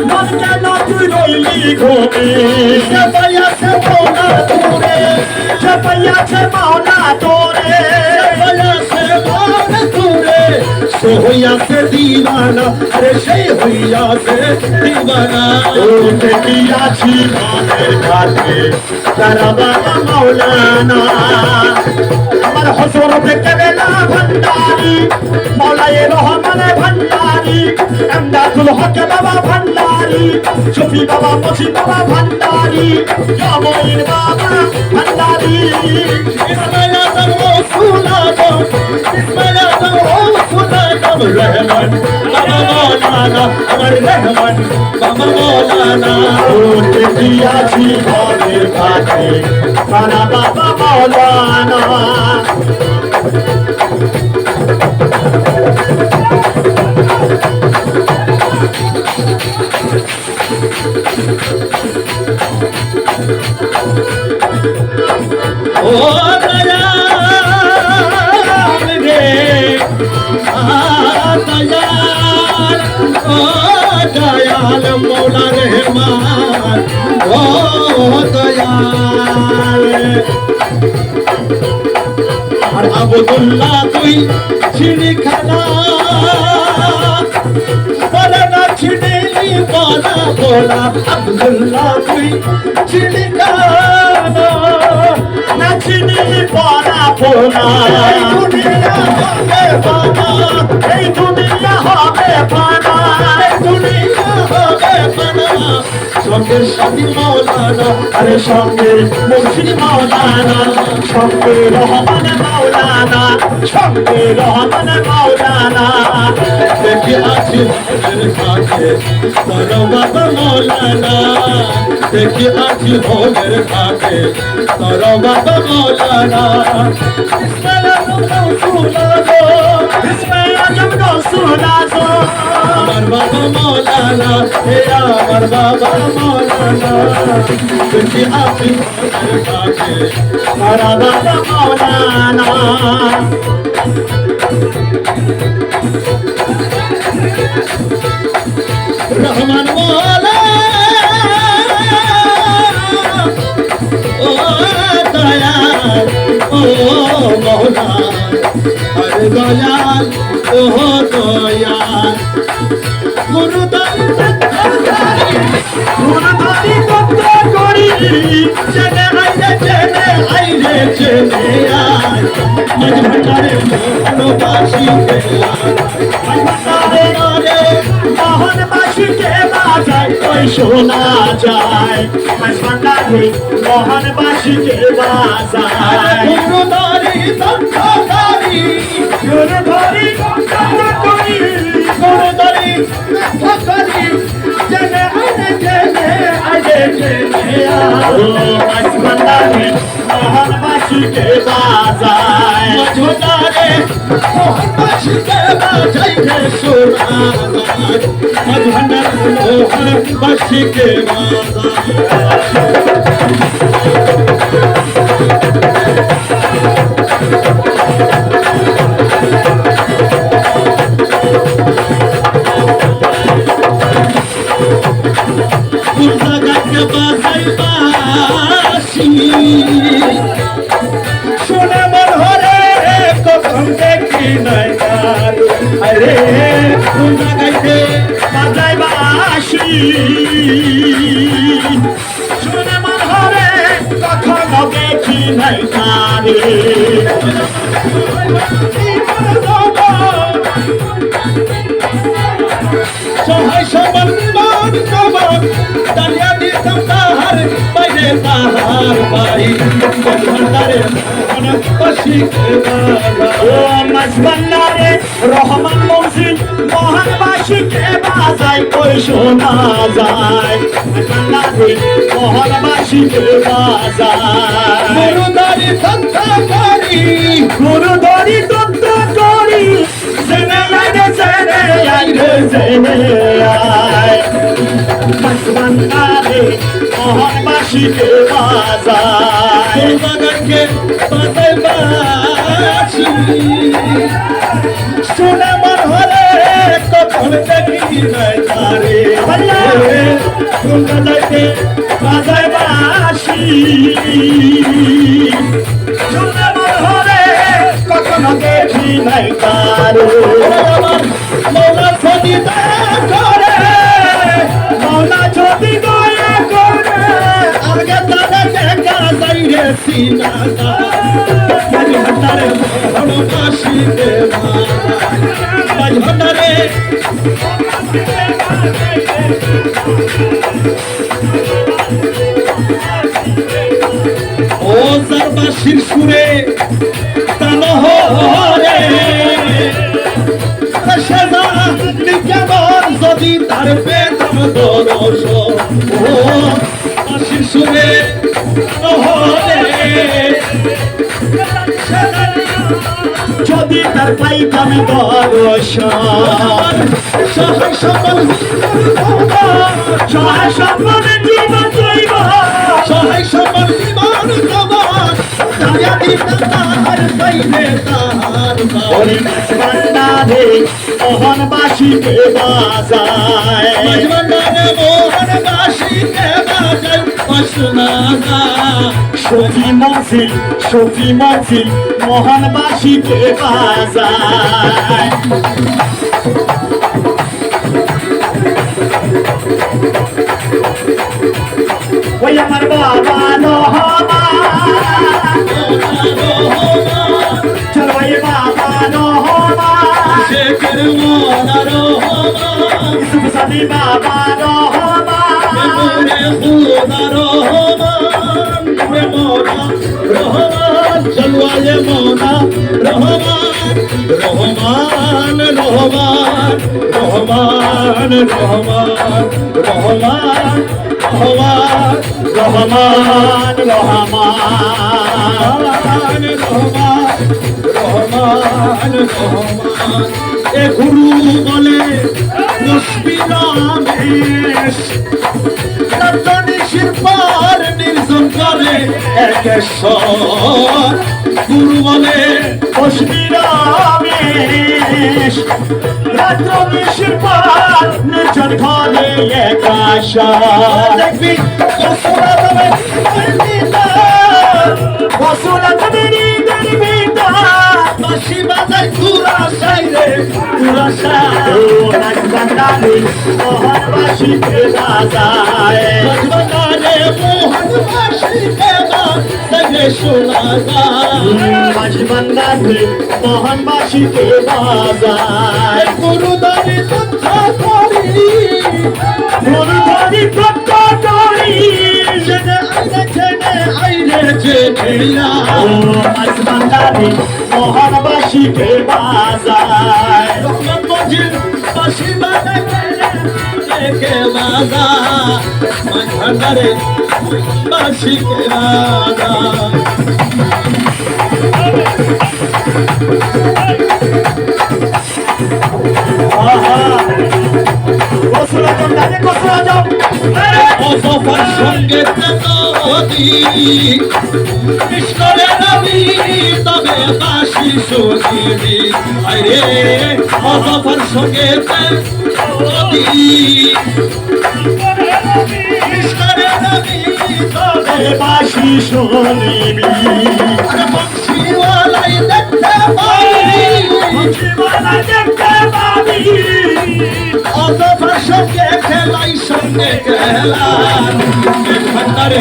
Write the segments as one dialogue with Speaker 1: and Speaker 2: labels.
Speaker 1: মন কেন তুই রইলি ঘুমে সে পাইয়াছে মাওলা তোরে সে পাইয়াছে মাওলা তোরে পাইয়াছে মাওলা তোরে সে হইয়াছে দিবানা আরে সেই হইয়াছে দিবানা ও দেখিয়াছি মানের ঘাটে তারা বাবা মাওলানা আমার হযরত কেবলা ভান্ডারি মওলায়ে রহমান ভান্ডারি আমদাদুল হক বাবা ভান্ডারি শফি বাবা মসি বাবা ভান্ডারি জামইন বাবা ভান্ডারি ইসমাইল আজম রাসূল আজম ইসমাইল আজম রাসূল আজম রহমান বাবা মাওলানা আমার রহমান বাবা মাওলানা ও দেখিয়াছি ঘরের ঘাটে তারা বাবা মাওলানা ও দয়াল রে দয়াল ও দয়াল মৌলা রহমান ও দয়াল আর আবদুল্লাহ তুই ছিড়ি খানা বলে না ছিড়িলি বলা বলা আবদুল্লাহ তুই ছিড়ি খানা না ছিড়িলি বলা বলা এই দুনিয়া হবে বানা এই দুনিয়া হবে বানা সঙ্গে সাথী মাওলানা আরে সঙ্গে মুর্শিদ মাওলানা সঙ্গে রহমান মাওলানা সঙ্গে রহমান মাওলানা দেখি আছি ভোরের ঘাটে তোর বাবা মাওলানা দেখি আছি ভোরের ঘাটে তোর বাবা মাওলানা ইসমাইল আজম রাসূল আজম ইসমাইল আজম রাসূল আজম আমার বাবা মাওলানা হে আমার বাবা মাওলানা দেখি আছি ভোরের ঘাটে তোর বাবা মাওলানা রহমান মৌলা ও দয়াল ও মৌলা আরে দয়াল ও দয়াল গুরুদারি তত্ত্ব করি জেনে আইরে জেনে আয় মাঝ ভান্ডারে ভালোবাসি মোহনবাসীকে বাজায় ওই শোনা যায় ভান্ডারে মোহনবাসীকে বাজায় গুরুদারি তত্ত্বকারী গুরুদারি তত্ত্বকারী গুরুদারি তত্ত্বকারী জেনে আইরে জেনে আয় ভান্ডারে মোহনবাসীকে বাজায় মধুদারে মোহনবাসীকে বাজায় রে সোনা মধুদারে মোহনবাসীকে বাজায় জায়গাকে বাজাই বাসি শুনে মন হরে কখন দেখি নাই আরে কোন জায়গাতে বাজাই বাসি শুনে মন হরে কখন দেখি নাই কারে সহায় সবল মন কবর দাঁড়িয়ে দিতাম তাহার বাইরে তাহার বাড়ি ভান্ডারে ও মাছ ভান্ডারে রহমান মসজিদ মোহনবাসীকে বাজায় কই শোনা যায় ভান্ডারে মোহনবাসীকে বাজায় গুরুদারি তত্ত্বকারী গুরুদারি তত্ত্বকারী জেনে আয় জেনে আয় মাছ ভান্ডারে মোহনবাসীকে বাজায়
Speaker 2: বাগানকে বাজায় বাঁশি শুনে মন হলে কখন দেখি নাই তারে
Speaker 1: বাজাইতে বাজায় বাসি শুনে মন হলে কখনো দেখি নাই তারে
Speaker 2: আমার মৌলা সদিতা করে
Speaker 1: মৌলা যদি দয়া করে
Speaker 2: আগে তারা দেখা যাই রে সিনাদা ভান্ডারে মোহনবাসী দেবা ভান্ডারে ও জারবাসীর সুরে তানহরে সেজা কেমন যদি তার বেতন দরস ও বাসীর সুরে তানহরে
Speaker 1: যদি তার পাইতাম দর্শন
Speaker 2: সহায় সকল
Speaker 1: সহায় সম্পদে জীবন জৈব
Speaker 2: সহায় সকল জীবন তোমার দায়া দিতা তাহার পাইবে তাহার
Speaker 1: হরিদাস ভান্ডারে মোহনবাসীকে বাজায়
Speaker 2: মজমন্ডারে মোহনবাসীকে বাজায় বাসুনাদা
Speaker 1: সখী মনসিল মোহনবাসীকে বাজায় ওই আমার বাবা নহমান চলো ওই বাবা নহমান
Speaker 2: শেখের মনার
Speaker 1: ইসুফ সাদি বাবা নহমান
Speaker 2: মনে খুদার রহমান মোনা রহমান চলওয়ালে মোনা রহমান রহমান রহমান রহমান রহমান রহমান রহমান
Speaker 1: রহমান রহমান
Speaker 2: রহমান রহমান রহমান এ গুরু বলে মুশকিলামেশ রতনী শিরপার নির্জন করে একেশ্বর গুরু বলে
Speaker 1: কশ্মীরামেশ রাত্র নিশির পার নির্জন ঘরে একাশা
Speaker 2: দেখবি বসুরা তবে
Speaker 1: বসুলা তুমি নিদের বিদা
Speaker 2: বাঁশি বাজায় তুরা সাইরে তুরা সাই
Speaker 1: নাচ বান্দারে মোহনবাসীকে বাজায়
Speaker 2: মজমন্ডারে মোহনবাসীকে বাজায় শোনা যায়
Speaker 1: নাচ বান্দারে মোহনবাসীকে বাজায়
Speaker 2: গুরুদারি তথ্য করি
Speaker 1: গুরুধরি তত্ত্ব করি
Speaker 2: জেনে আইরে জেনে
Speaker 1: নাচ বান্দারে মোহনবাসীকে বাজায়
Speaker 2: রহমান মজিদ বাঁশি বাজায় কে বাজা ভান্ডারে বাঁশিকে বাজা
Speaker 1: কসুরা জমদারে কসুরা জম
Speaker 2: অসফর সঙ্গে নদী কৃষ্ণরে নবী তবে বাঁশি শুনিবি আরে অসফর সঙ্গে নদী কৃষ্ণরে নবী তবে
Speaker 1: বাসি শুনিবি
Speaker 2: আরে বংশীওয়ালাই দেখতে পাবি
Speaker 1: জীবনা দেখতে পাবি
Speaker 2: অসফর সঙ্গে খেলাই সঙ্গে খেলা ভান্ডারে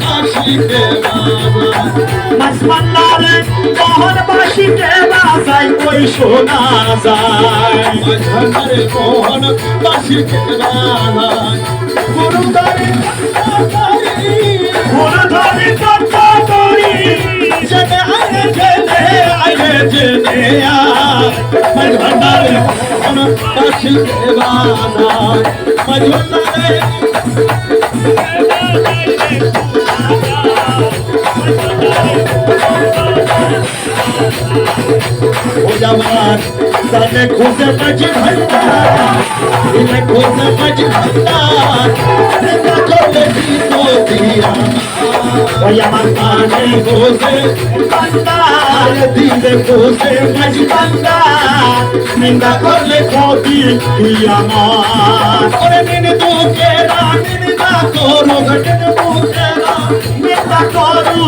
Speaker 2: বাঁশিকে বাজা
Speaker 1: নাচ বান্দারে মোহনবাসীকে বাজায় ওই শোনা যায়
Speaker 2: ভান্ডারে মোহন বাঁশিকে বাজায় গুরুদারি
Speaker 1: গুরুধরি তত্ত্ব করি
Speaker 2: জেনে আইরে জেনে ভান্ডারে মোহন বাঁশিকে বাজায় ভান্ডারে আমার তাহলে খুঁজে পাচ্ছি ভান্ডার খুঁজে পাচ্ছি ভান্ডার করলে বিপত্তি
Speaker 1: ওই আমার কানে
Speaker 2: বসে
Speaker 1: বান্দা
Speaker 2: দিলে বসে
Speaker 1: মাঝি বান্দা নিন্দা করলে ক্ষতি তুই আমার
Speaker 2: করে নিন দুঃখেরা নিন্দা করো ঘটন মুখেরা
Speaker 1: নিন্দা করু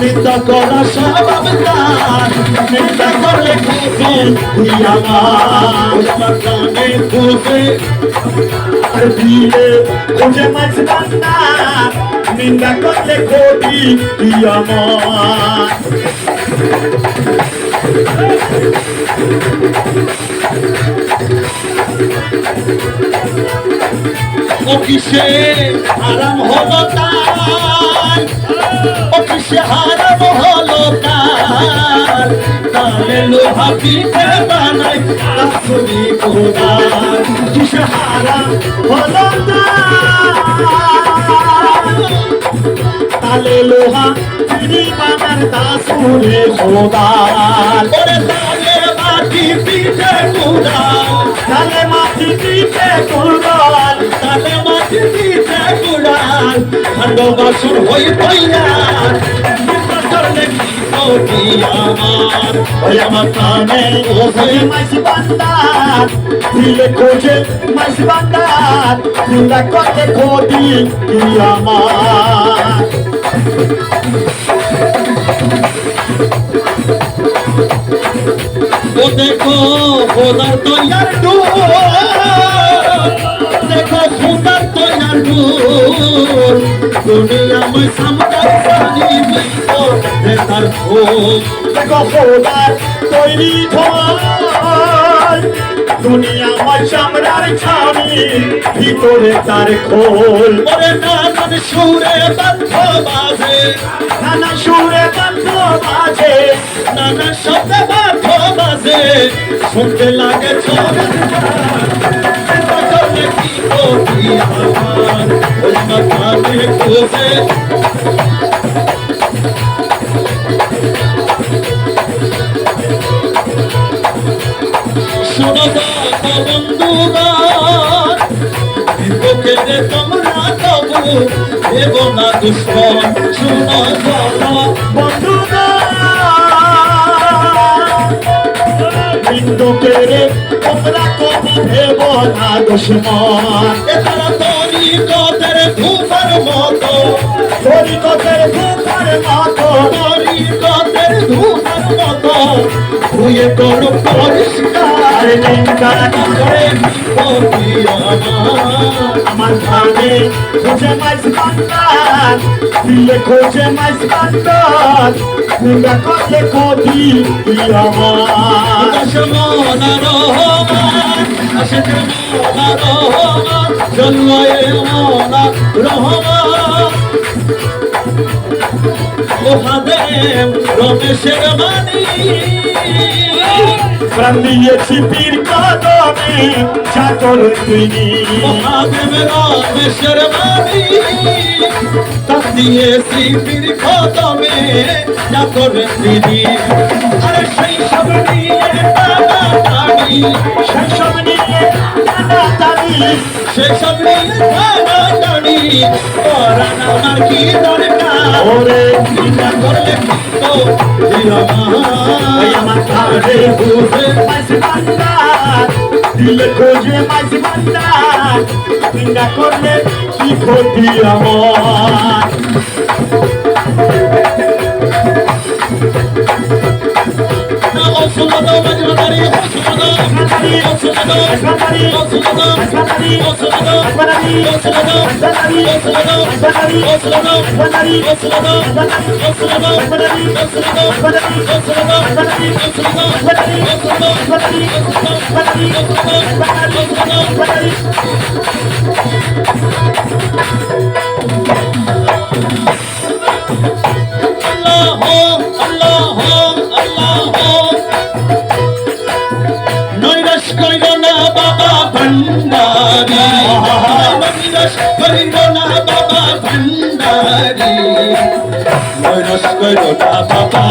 Speaker 2: নিন্দা করা স্বভাব তার
Speaker 1: নিন্দা করলে ক্ষতি তুই আমার
Speaker 2: আমার কানে বসে
Speaker 1: আর দিলে খোঁজে মাছ বান্দা নিন্দা করলে ক্ষতি তুই আমার
Speaker 2: ও কিসে আরাম হলো তার ও কিসে আরাম হলো তার তাহলে লোহা পিঠে বানাই আসুনি কোদার
Speaker 1: কিসে হারাম হলো না তালে লোহা তিনি বানার দাসুরে খোদার
Speaker 2: ওরে তাহলে মাটি পিঠে কুড়াল
Speaker 1: তালে মাটি দিতে কুরবান
Speaker 2: তাহলে মাটি পিঠে কুড়াল খণ্ড বাসুর হই তৈয়ার করলে কি ক্ষতি আমার
Speaker 1: ওই আমার কানে ওই মাইসি বান্দার দিলে খোঁজে মাইসি বান্দার নিন্দা করলে ক্ষতি তুই আমার
Speaker 2: ও দেখো খোদার তৈয়ার দেখো খোদার তৈয়ার দুনিয়া में समझा पानी তার খোঁজ
Speaker 1: দেখো খোদার তৈরি ধোয়ার দুনিয়া আমার চামড়ার ছানি ভিতরে তার খোল
Speaker 2: ওরে নানান সুরে বন্ধ বাজে
Speaker 1: নানা সুরে বন্ধ বাজে
Speaker 2: নানা শব্দে বন্ধ বাজে শুনতে লাগে চলে করলে কি ক্ষতি আমার ওই মাথানে খোঁজে শোনো বন্ধুগান বিপক্ষে তোমরা তবু দেব না দুশ্মন শোনো
Speaker 1: বন্ধু বিন্দু কেড়ে তোমরা কবি ভেব না দুশ্মন
Speaker 2: এছাড়া তরি কতের ধূপার মতো
Speaker 1: তরি কতের ধূপার মতো
Speaker 2: তরি কতের ধূপার মতো ধুয়ে করো পরিষ্কার
Speaker 1: আর নিন্দা
Speaker 2: করে বিপত্তি
Speaker 1: আমার কানে খোঁজে মাইস বান্দার দিলে খোঁজে মাইস বান্দার নিন্দা করলে ক্ষতি তুই আমার
Speaker 2: দশমনা রহমান আশিক মনা রহমান জন্ময়ে মনা রহমান মহাদেব রমেশের বাণী
Speaker 1: প্রাণ দিয়েছি পীর কদমে চাকর তিনি
Speaker 2: মহাদেব রমেশের বাণী তার দিয়ে শ্রীপীর কদমে চাকর তিনি আরে সেই সব নিয়ে টানাটানি
Speaker 1: সেসব নিয়ে টানাটানি
Speaker 2: সেসব নিয়ে টানাটানি করান আমার কি দরকার
Speaker 1: ওরে
Speaker 2: চিন্তা করলে তো
Speaker 1: ওই আমার কানে খোঁজে মাইস বান্দার দিলে খোঁজে মাইস বান্দার নিন্দা করলে কি ক্ষতি আমার
Speaker 2: ওসুলদো মজমাদারি ওসুলদো ওসুলদো ওসুলদো ওসুলদো নৈরাশ কইল না বাবা ভান্ডারি নৈরাশ কইল না বাবা ভান্ডারি নৈরাশ কইল না বাবা